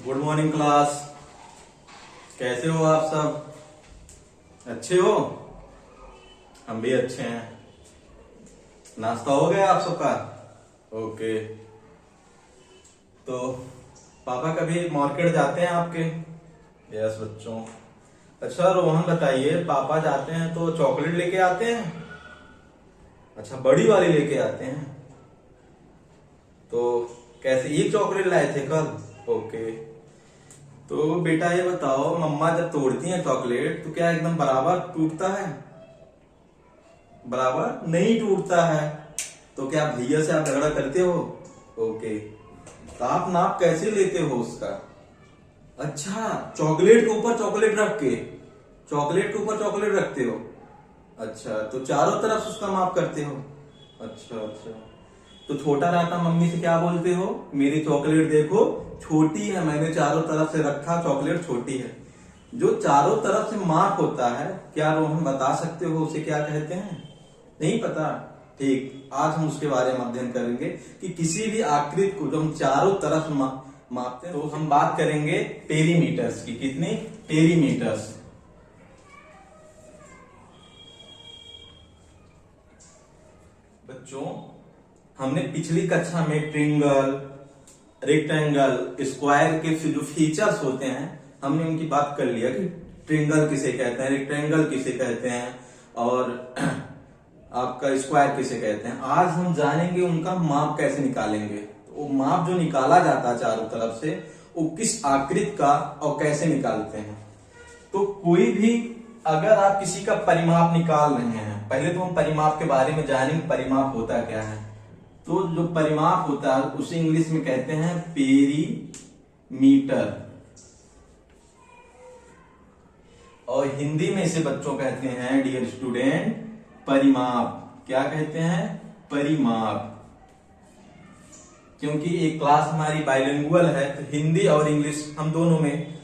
Good morning class. कैसे हो आप सब? अच्छे हो? हम भी अच्छे हैं। नाश्ता हो गया आप सबका? ओके। तो पापा कभी मार्केट जाते हैं आपके? यस बच्चों। अच्छा रोहन बताइए, पापा जाते हैं तो चॉकलेट लेके आते हैं? अच्छा, बड़ी वाली लेके आते हैं। तो कैसे, एक चॉकलेट लाए थे कल? ओके। तो बेटा ये बताओ, मम्मा जब तोड़ती है चॉकलेट तो क्या एकदम बराबर टूटता है? बराबर नहीं टूटता है। तो क्या भैया से आप झगड़ा करते हो? ओके। तो आप नाप कैसे लेते हो उसका? अच्छा, चॉकलेट के ऊपर चॉकलेट रख के, चॉकलेट के ऊपर चॉकलेट रखते हो। अच्छा, तो चारों तरफ से उसका माप करते हो। अच्छा अच्छा। तो छोटा रहता मम्मी से क्या बोलते हो? मेरी चॉकलेट देखो छोटी है, मैंने चारों तरफ से रखा, चॉकलेट छोटी है। जो चारों तरफ से माप होता है, क्या रोहन बता सकते हो उसे क्या कहते हैं? नहीं पता? ठीक, आज हम उसके बारे में अध्ययन करेंगे कि किसी भी आकृति को जो हम चारों तरफ मापते हैं, तो हम बात करेंगे पेरीमीटर्स की। कितनी? पेरीमीटर्स। बच्चों, हमने पिछली कक्षा में ट्रिंगल, रेक्टेंगल, स्क्वायर के जो फीचर्स होते हैं, हमने उनकी बात कर लिया कि ट्रिंगल किसे कहते हैं, रेक्टेंगल किसे कहते हैं और आपका स्क्वायर किसे कहते हैं। आज हम जानेंगे उनका माप कैसे निकालेंगे। तो वो माप जो निकाला जाता है चारों तरफ से, वो किस आकृति का और कैसे निकालते हैं। तो कोई भी, अगर आप किसी का परिमाप निकाल रहे हैं, पहले तो हम परिमाप के बारे में जानेंगे, परिमाप होता क्या है। तो जो परिमाप होता है उसे इंग्लिश में कहते हैं पेरीमीटर, और हिंदी में इसे बच्चों कहते हैं, डियर स्टूडेंट, परिमाप। क्या कहते हैं? परिमाप। क्योंकि एक क्लास हमारी बाइलिंगुअल है, तो हिंदी और इंग्लिश हम दोनों में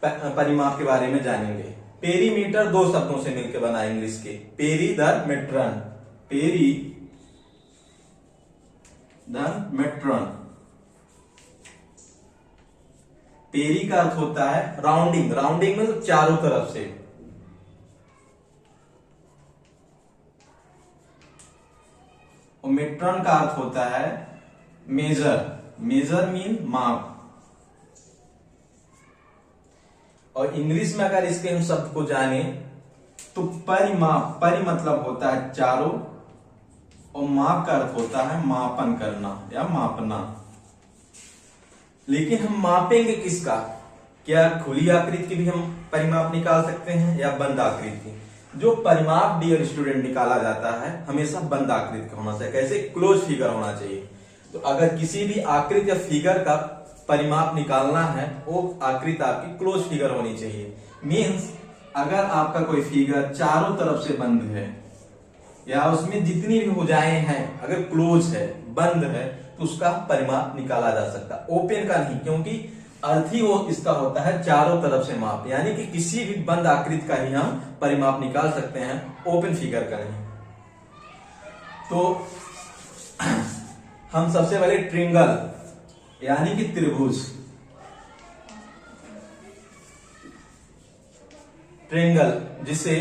परिमाप के बारे में जानेंगे। पेरीमीटर दो शब्दों से मिलकर बना इंग्लिश के, पेरी दर मेट्रन, पेरी दर मेट्रन। पेरी का अर्थ होता है राउंडिंग, राउंडिंग में चारों तरफ से, और मेट्रन का अर्थ होता है मेजर, मेजर मीन माप। और इंग्लिश में अगर इसके हम शब्द को जाने तो परिमाप, परि मतलब होता है चारों, और माप का अर्थ होता है मापन करना या मापना। लेकिन हम मापेंगे किसका? क्या खुली आकृति की भी हम परिमाप निकाल सकते हैं या बंद आकृति की? जो परिमाप डियर स्टूडेंट निकाला जाता है हमेशा बंद आकृति का होना चाहिए। कैसे? क्लोज फिगर होना चाहिए। तो अगर किसी भी आकृति या फिगर का परिमाप निकालना है, वो आकृति आपकी क्लोज फिगर होनी चाहिए। मीन्स अगर आपका कोई फिगर चारों तरफ से बंद है या उसमें जितनी भी भुजाएं हैं अगर क्लोज है, बंद है, तो उसका परिमाप निकाला जा सकता है, ओपन का नहीं। क्योंकि अर्थ ही वो इसका होता है चारों तरफ से माप, यानी कि किसी भी बंद आकृति का ही हम परिमाप निकाल सकते हैं, ओपन फिगर का नहीं। तो हम सबसे पहले ट्रिंगल यानी कि त्रिभुज, ट्रिंगल जिसे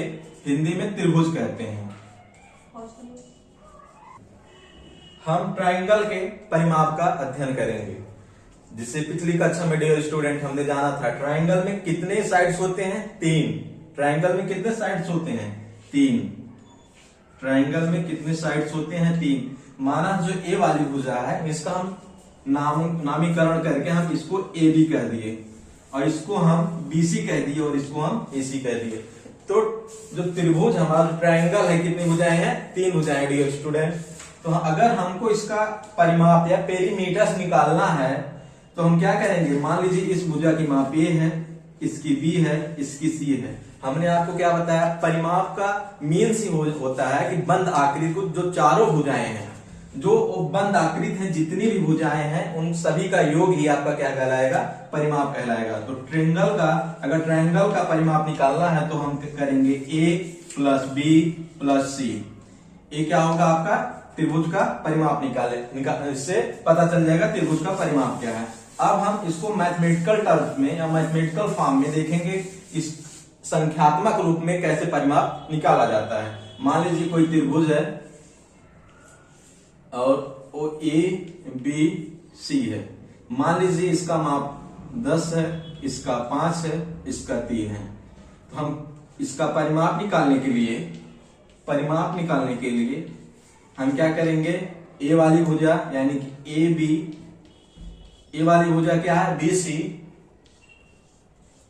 हिंदी में त्रिभुज कहते हैं, हम ट्रायंगल के परिमाप का अध्ययन करेंगे। जिससे पिछली कक्षा में डियर स्टूडेंट हमने जाना था ट्रायंगल में कितने साइड्स होते हैं? 3। ट्रायंगल में कितने साइड्स होते हैं? 3। ट्रायंगल में कितने साइड्स होते हैं? 3। माना जो ए वाली भुजा है, इसका हम नामीकरण करके हम इसको ए बी कह दिए, और इसको हम बीसी कह दिए, और इसको हम एसी कह दिए। तो जो त्रिभुज हमारा ट्रायंगल है, कितनी भुजाएं हैं? 3 भुजाएं डियर स्टूडेंट। तो अगर हमको इसका परिमाप या पेरीमीटर्स निकालना है तो हम क्या करेंगे? मान लीजिए इस भुजा की माप ए है, इसकी बी है, इसकी सी है। हमने आपको क्या बताया? परिमाप का मीन्स ही होता है कि बंद आकृति को, जो चारों भुजाएं हैं, जो बंद आकृति है, जितनी भी भुजाएं हैं, उन सभी का योग ही आपका क्या कहलाएगा? परिमाप कहलाएगा। तो ट्रायंगल का, अगर ट्रायंगल का परिमाप निकालना है तो हम करेंगे ए प्लस बी प्लस सी। ये क्या होगा? आपका त्रिभुज का परिमाप इससे पता चल जाएगा त्रिभुज का परिमाप क्या है। अब हम इसको मैथमेटिकल टर्म्स में या मैथमेटिकल फॉर्म में देखेंगे, इस संख्यात्मक रूप में कैसे परिमाप निकाला जाता है। मान लीजिए कोई त्रिभुज है और वो ए बी सी है। मान लीजिए इसका माप 10 है, इसका 5 है, इसका 3 है। तो हम इसका परिमाप निकालने के लिए हम क्या करेंगे, ए वाली भुजा यानी कि ए वाली भुजा क्या है, बी सी,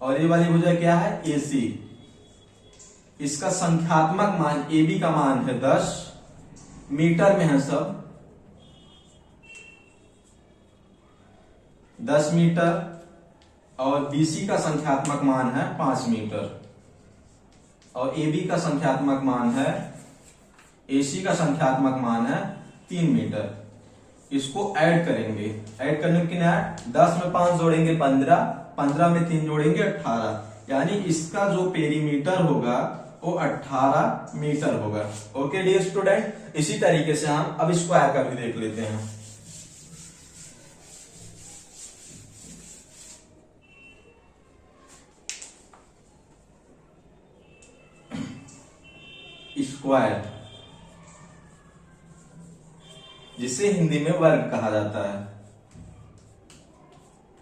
और ए वाली भुजा क्या है, ए सी। इसका संख्यात्मक मान ए बी का मान है 10, मीटर में है सब 10 मीटर, और बीसी का संख्यात्मक मान है 5 मीटर, और AB का संख्यात्मक मान है, AC का संख्यात्मक मान है 3 मीटर। इसको ऐड करेंगे, ऐड करने के लिए 10 में 5 जोड़ेंगे 15, 15 में 3 जोड़ेंगे 18, यानी इसका जो पेरीमीटर होगा वो 18 मीटर होगा। ओके डियर स्टूडेंट, इसी तरीके से हम अब स्क्वायर का भी देख लेते हैं। स्क्वायर, जिसे हिंदी में वर्ग कहा जाता है।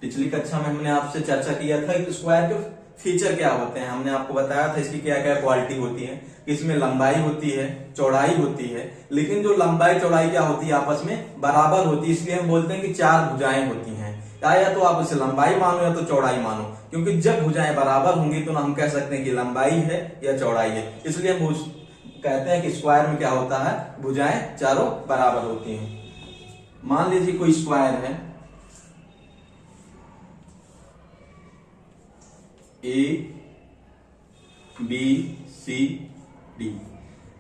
पिछली कक्षा में हमने आपसे चर्चा किया था कि स्क्वायर के फीचर क्या होते हैं। हमने आपको बताया था इसकी क्या क्या क्वालिटी होती है। इसमें लंबाई होती है, चौड़ाई होती है, लेकिन जो लंबाई चौड़ाई क्या होती है, आपस में बराबर होती है। इसलिए हम बोलते हैं कि 4 भुजाएं होती हैं। या तो आप उसे लंबाई मानो या तो चौड़ाई मानो, क्योंकि जब भुजाएं बराबर होंगी तो हम कह सकते हैं कि लंबाई है या चौड़ाई है। इसलिए हम कहते हैं कि स्क्वायर में क्या होता है, भुजाएं चारों बराबर होती हैं। मान लीजिए कोई स्क्वायर है, A B C D.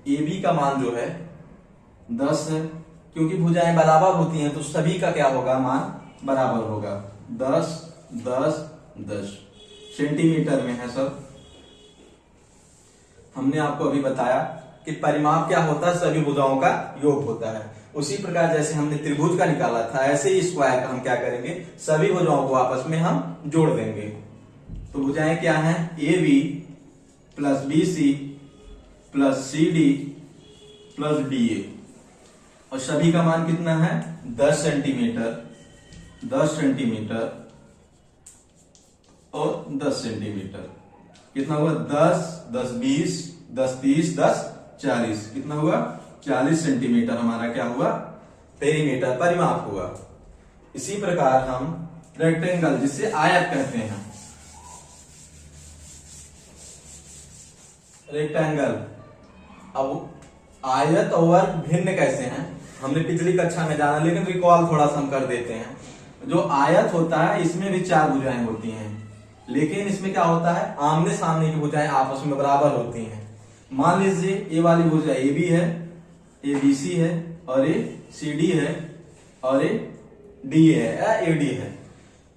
A B का मान जो है 10 है, क्योंकि भुजाएं बराबर होती हैं तो सभी का क्या होगा, मान बराबर होगा। 10 10 10 सेंटीमीटर में है सब। हमने आपको अभी बताया कि परिमाप क्या होता है, सभी भुजाओं का योग होता है। उसी प्रकार जैसे हमने त्रिभुज का निकाला था, ऐसे ही स्क्वायर का हम क्या करेंगे, सभी भुजाओं को आपस में हम जोड़ देंगे। तो भुजाएं क्या हैं, A B plus B C plus C D plus D A, और सभी का मान कितना है, 10 सेंटीमीटर 10 सेंटीमीटर और 10 सेंटीमीटर। कितना हुआ, 10 10 20 10 30 10 40, कितना हुआ, 40 सेंटीमीटर हमारा क्या हुआ, पेरीमीटर परिमाप हुआ। इसी प्रकार हम रेक्टेंगल, जिसे आयत कहते हैं, रेक्टेंगल। अब आयत और वर्ग भिन्न कैसे हैं, हमने पिछली कक्षा में जाना, लेकिन रिकॉल थोड़ा सा हम कर देते हैं। जो आयत होता है इसमें भी 4 भुजाएं होती हैं, लेकिन इसमें क्या होता है, आमने सामने की भुजाएं आपस में बराबर होती हैं। मान लीजिए ए वाली भुजा ए बी है, ए बी सी है, और ए सी डी है, और ए डी है या ए डी है।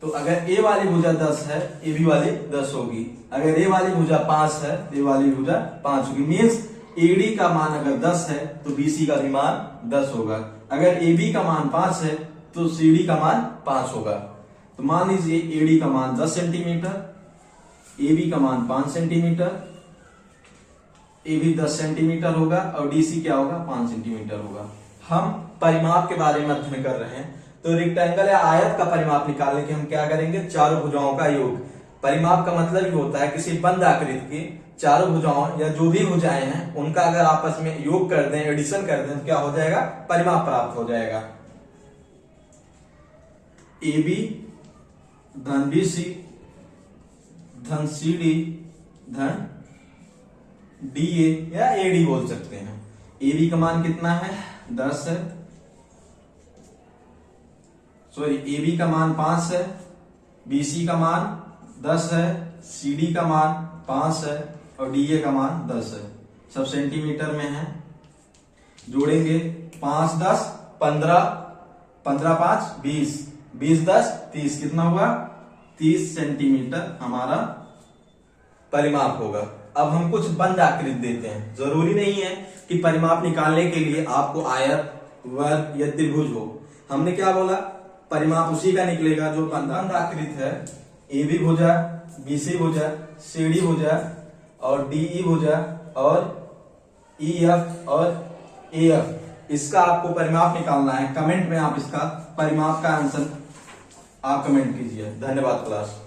तो अगर ए वाली भुजा 10 है, ए बी वाली 10 होगी। अगर ए वाली भुजा 5 है, ए वाली भुजा 5 होगी। मीन्स ए डी का मान अगर 10 है तो बी सी का भी मान 10 होगा। अगर ए बी का मान 5 है तो सी डी का मान 5 होगा। तो मान लीजिए ए डी का मान 10 सेंटीमीटर, ए बी का मान 5 सेंटीमीटर, ए भी 10 सेंटीमीटर होगा, और डी सी क्या होगा, 5 सेंटीमीटर होगा। हम परिमाप के बारे में अध्ययन कर रहे हैं, तो रेक्टेंगल या आयत का परिमाप निकालने के हम क्या करेंगे, चारों भुजाओं का योग। परिमाप का मतलब ये होता है किसी बंद आकृति की चारों भुजाओं या जो भी भुजाएं हैं उनका अगर आपस में योग कर दें, एडिशन कर दें, तो क्या हो जाएगा, परिमाप प्राप्त हो जाएगा। ए बी धन बी सी धन सी डी धन डी ए या ए डी बोल सकते हैं। ए बी का मान कितना है, 10 है, सॉरी ए बी का मान 5 है, बी सी का मान 10 है, सी डी का मान 5 है, और डी ए का मान 10 है। सब सेंटीमीटर में है। जोड़ेंगे 5 10 15 15 5 20 20 10 30, कितना हुआ, 30 सेंटीमीटर हमारा परिमाप होगा। अब हम कुछ बंद आकृति देते हैं। जरूरी नहीं है कि परिमाप निकालने के लिए आपको आयत, वर्ग या त्रिभुज हो। हमने क्या बोला, परिमाप उसी का निकलेगा जो बंद आकृत है। ए बी भुजा, बी सी भुजा, सी डी भुजा और डी ई भुजा और ई एफ और ए एफ, इसका आपको परिमाप निकालना है। कमेंट में आप इसका परिमाप का आंसर आप कमेंट कीजिए। धन्यवाद क्लास।